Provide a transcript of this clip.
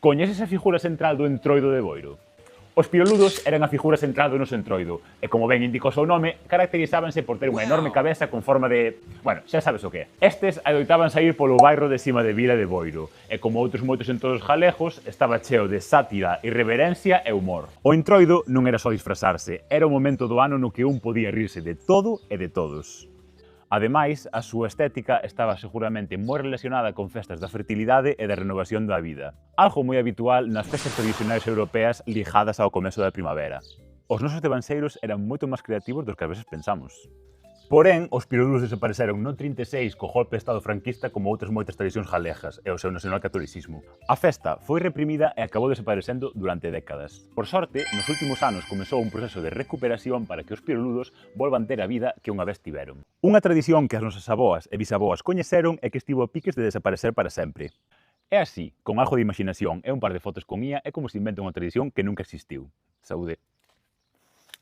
Coñeces a figura central do entroido de Boiro? Os pireludos eran a figura central do noso entroido e, como ben indica o seu nome, caracterizábanse por ter unha enorme cabeza con forma de... Bueno, xa sabes o que é. Estes adoitaban sair polo bairro de cima de Vila de Boiro e, como outros moitos entroidos galegos, estaba cheo de sátira, irreverencia e humor. O entroido non era só disfrazarse, era o momento do ano no que un podía rirse de todo e de todos. Ademais, a súa estética estaba seguramente moi relacionada con festas da fertilidade e da renovación da vida, algo moi habitual nas festas tradicionais europeas ligadas ao comezo da primavera. Os nosos devanseiros eran moito máis creativos dos que ás veces pensamos. Porén, os pireludos desapareceron no 36 co golpe de estado franquista como outras moitas tradicións galegas e o seu nacionalcatolicismo. A festa foi reprimida e acabou desaparecendo durante décadas. Por sorte, nos últimos anos comezou un proceso de recuperación para que os pireludos volvan ter a vida que unha vez tiveron. Unha tradición que as nosas aboas e bisaboas coñeceron e que estivo a piques de desaparecer para sempre. É así, con algo de imaginación e un par de fotos con IA é como se inventa unha tradición que nunca existiu. Saúde.